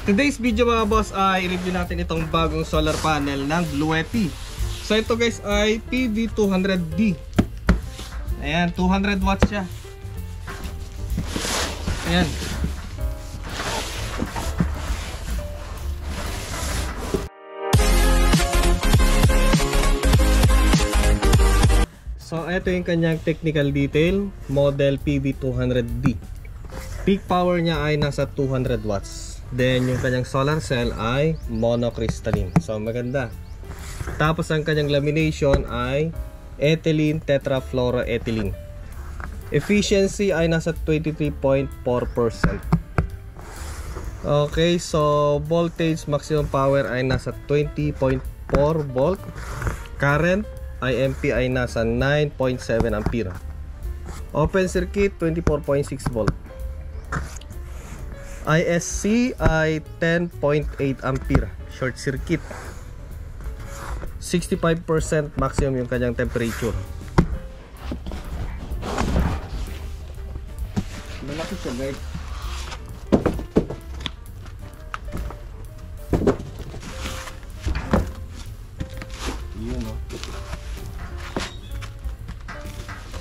Today's video mga boss ay i-review natin itong bagong solar panel ng Bluetti. So ito guys ay PV200D. Ayan, 200 watts siya. Ayan. So ito yung kanyang technical detail, model PV200D. Peak power niya ay nasa 200 watts. Then yung kanyang solar cell ay monocrystalline. So maganda. Tapos ang kanyang lamination ay ethylene tetrafluoroethylene. Efficiency ay nasa 23.4%. Okay, so voltage maximum power ay nasa 20.4 volt. Current IMP ay nasa 9.7 ampere. Open circuit 24.6 volt. ISC ay 10.8 ampere. Short circuit 65% maximum yung kanyang temperature. Malaki siya guys. Yun o.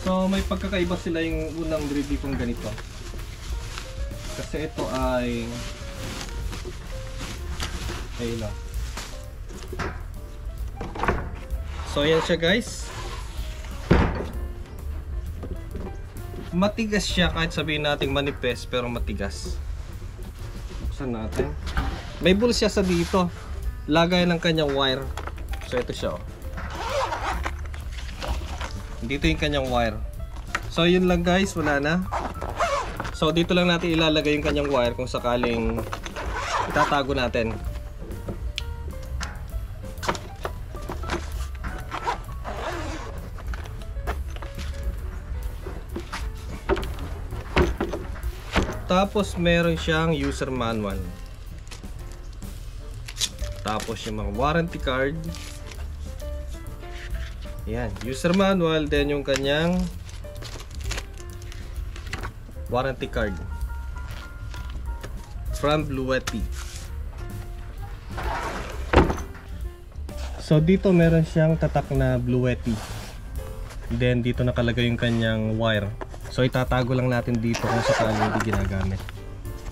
So may pagkakaiba sila yung unang review kong ganito. Kasi ito ay ayun o. So yan siya guys. Matigas siya kahit sabihin natin manipis, pero matigas. Buksan natin. May bull siya sa dito. Lagay ng kanyang wire. So ito siya oh. Dito yung kanyang wire. So yun lang guys, wala na. So dito lang natin ilalagay yung kanyang wire kung sakaling itatago natin. Tapos meron siyang user manual. Tapos yung mga warranty card. Yan, user manual, then yung kanyang warranty card from Bluetti. So dito meron siyang tatak na Bluetti. Then dito nakalagay yung kanyang wire. So itatago lang natin dito kung sakaling hindi ginagamit.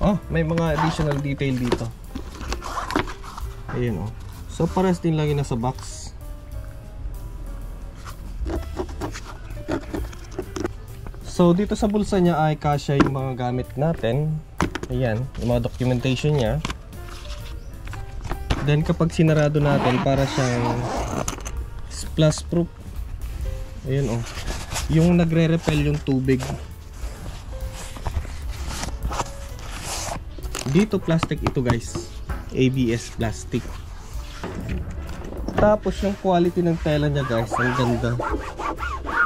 Oh, may mga additional detail dito. Ayun oh. So pares din lang yun nasa box. So dito sa bulsa niya ay kasya yung mga gamit natin. Ayan, yung mga documentation niya. Then kapag sinarado natin, para siyang splash proof. Ayun oh. Yung nagre-repel yung tubig. Dito plastic ito guys. ABS plastic. Tapos yung quality ng tela niya guys, ang ganda.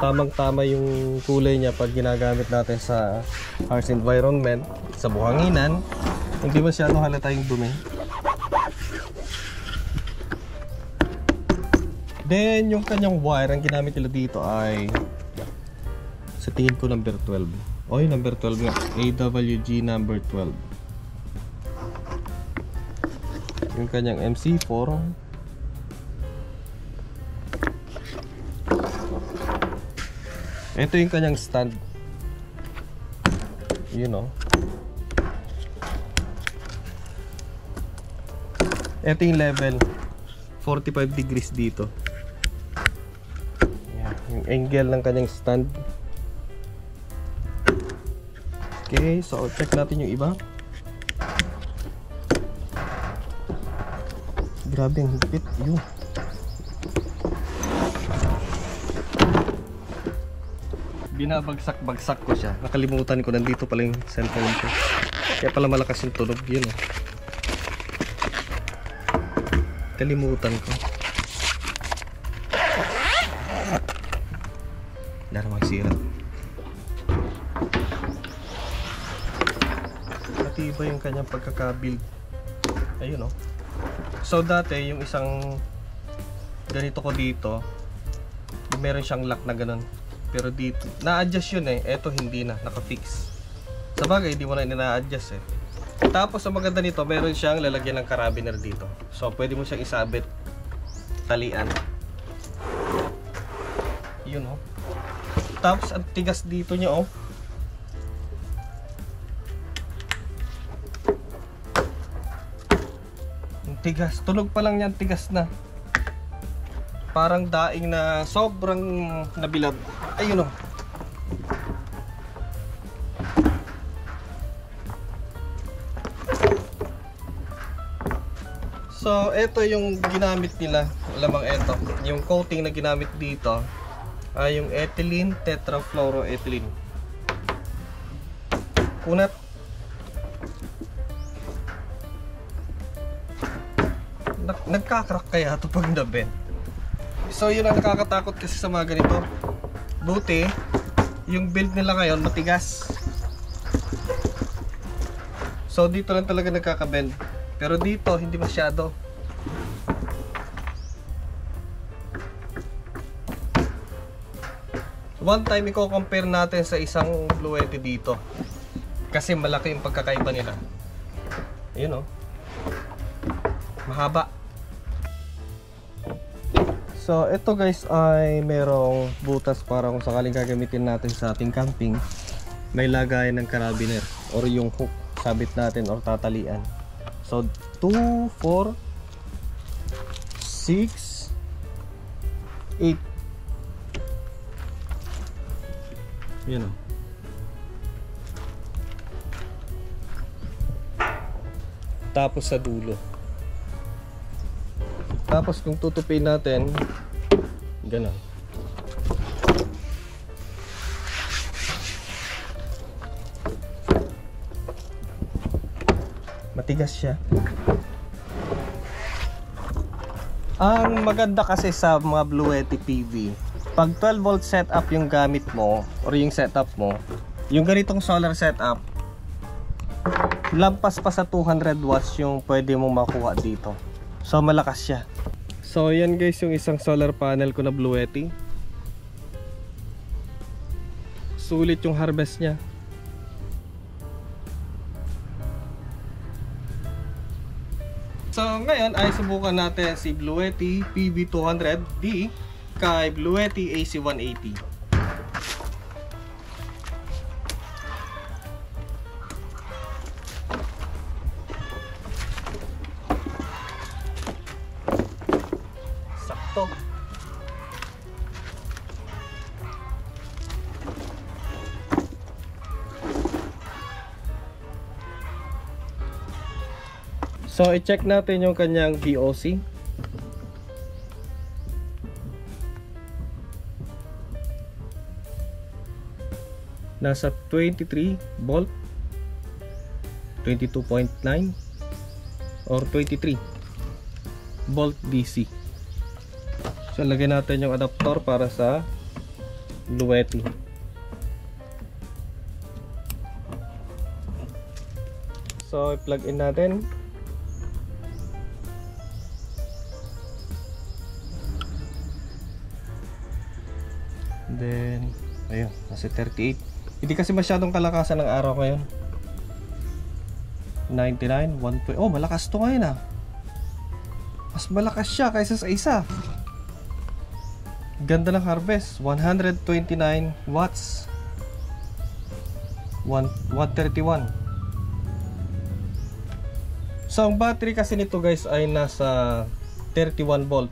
Tamang-tama yung kulay niya pag ginagamit natin sa harsh environment, sa buhanginan. Hindi masyado halata yung dumi. Then yung kanyang wire, ang ginamit nila dito ay sa tingin ko number 12. Oy, number 12 nga. AWG number 12. Yung kanyang MC4. Ito yung kanyang stand. You know. Ito yung level. 45 degrees dito. Yan. Yung angle ng kanyang stand. Okay, so check natin yung iba. Grabe ang higpit. Yun. Binabagsak-bagsak ko siya. Nakalimutan ko, nandito pala yung cellphone ko. Kaya pala malakas yung tunog. Yun oh. Kalimutan ko. Dara magsira. Iba yung kanyang pagkakabuild. Ayun oh. So dati yung isang ganito ko dito, meron siyang lock na ganun. Pero dito, na-adjust yun eh. Eto hindi na, naka-fix. Sabagay, di mo na ina-adjust eh. Tapos ang maganda nito, meron siyang lalagyan ng carabiner dito. So pwede mo siyang isabit talian. Yun oh. Tapos ang tigas dito niya oh. Ang tigas, tunog pa lang niyan, tigas na. Parang daing na sobrang nabilad. Ayun oh. So, ito yung ginamit nila. Lamang ito. Yung coating na ginamit dito ay yung ethylene tetrafluoroethylene. Kunat. Nagkakrak kaya ito pag nabend. So, yun ang nakakatakot kasi sa mga ganito. Buti, yung build nila ngayon matigas. So, dito lang talaga nagkakabend. Pero dito, hindi masyado. One time, i-compare natin sa isang Bluetti dito. Kasi malaki yung pagkakaiba nila. Ayun oh. Mahaba. So, ito guys ay merong butas para kung sakaling gagamitin natin sa ating camping. May lagayan ng carabiner or yung hook sabit natin or tatalian. So 2, 4, 6, 8. Yan o. Tapos sa dulo. Tapos kung tutupin natin, ganun. Matigas siya. Ang maganda kasi sa mga Bluetti PV, pag 12 volt setup yung gamit mo or yung setup mo, yung ganitong solar setup, lampas pa sa 200 watts yung pwede mong makuha dito. So malakas siya. So yan guys yung isang solar panel ko na Bluetti. Sulit yung harvest niya. So ngayon ay subukan natin si Bluetti PV200D kay Bluetti AC180. Sakto. So, i-check natin yung kanyang VOC. Nasa 23 volt, 22.9 or 23 volt DC. So, lagyan natin yung adapter para sa Bluetti. So, i-plug in natin. Then, ayun, nasa 38. Hindi kasi masyadong kalakasan ng araw ngayon. 99, 1. Oh, malakas to ngayon ah. Mas malakas siya kaysa sa isa. Ganda ng harvest. 129 watts. 131. So, ang battery kasi nito guys ay nasa 31 volt.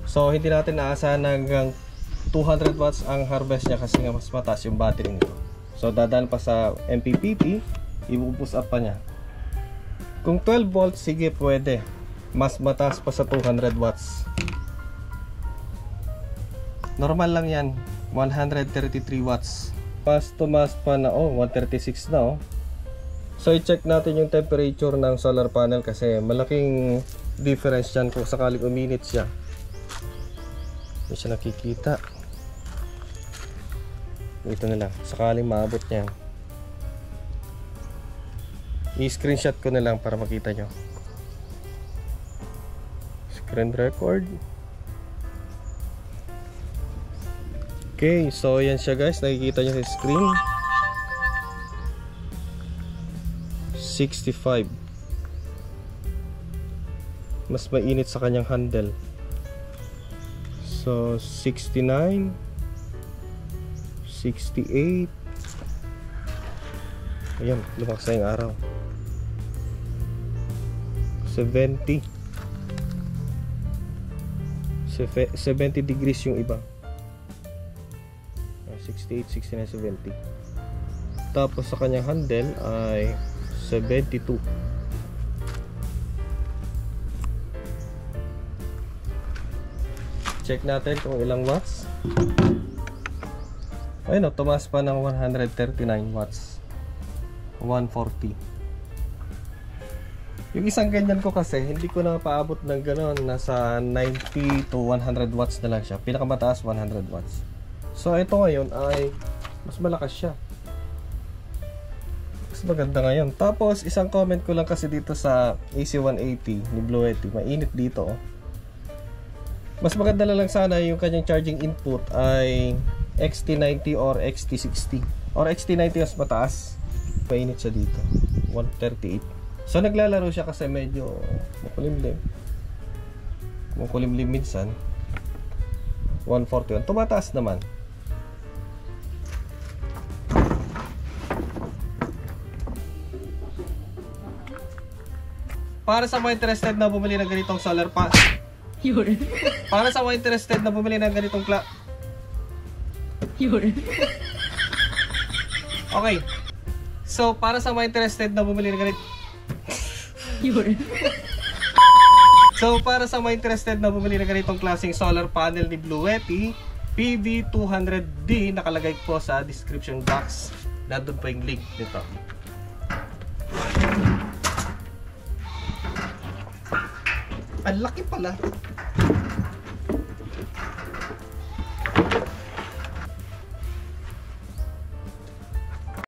So, hindi natin naasahan hanggang 200 watts ang harvest niya kasi nga mas mataas yung battery nito. So dadaan pa sa MPPT, i-boost up pa niya. Kung 12 volts, sige pwede. Mas mataas pa sa 200 watts. Normal lang yan, 133 watts. Mas tumaas pa na, oh, 136 na oh. So i-check natin yung temperature ng solar panel kasi malaking difference yan kung sakaling uminit siya. Hindi siya nakikita. Ito na lang, sakaling maabot niya. I-screenshot ko na lang para makita nyo. Screen record. Okay, so yan siya guys, nakikita nyo sa screen. 65. Mas mainit sa kanyang handle. So 69, 68. Ayan, lumakas na yung araw. 70. 70 degrees yung iba. 68, 69, 70. Tapos sa kanyang handle ay 72. Check natin kung ilang watts. Ayun o, tumaas pa ng 139 watts. 140. Yung isang ganyan ko kasi, hindi ko na paabot ng gano'n. Nasa 90 to 100 watts na lang siya. Pinakamataas 100 watts. So ito ngayon ay mas malakas siya. Mas maganda ngayon. Tapos isang comment ko lang kasi dito sa AC180 ni Bluetti. Mainit dito oh. Mas maganda na lang sana yung kanyang charging input ay XT90 or XT60. Or XT90 mas mataas. Mainit siya dito. 138. So naglalaro siya kasi medyo makulimlim. Makulimlim minsan. 141. Tumataas naman. Para sa mga interested na bumili ng ganitong solar panel. Para sa mga interested na bumili ng ganitong Okay. So, para sa mga interested na bumili ng ganitong So, para sa mga interested na bumili ng ganitong klaseng solar panel ni Bluetti, PV200D, nakalagay po sa description box. Nandun po yung link nito. Ang laki pala.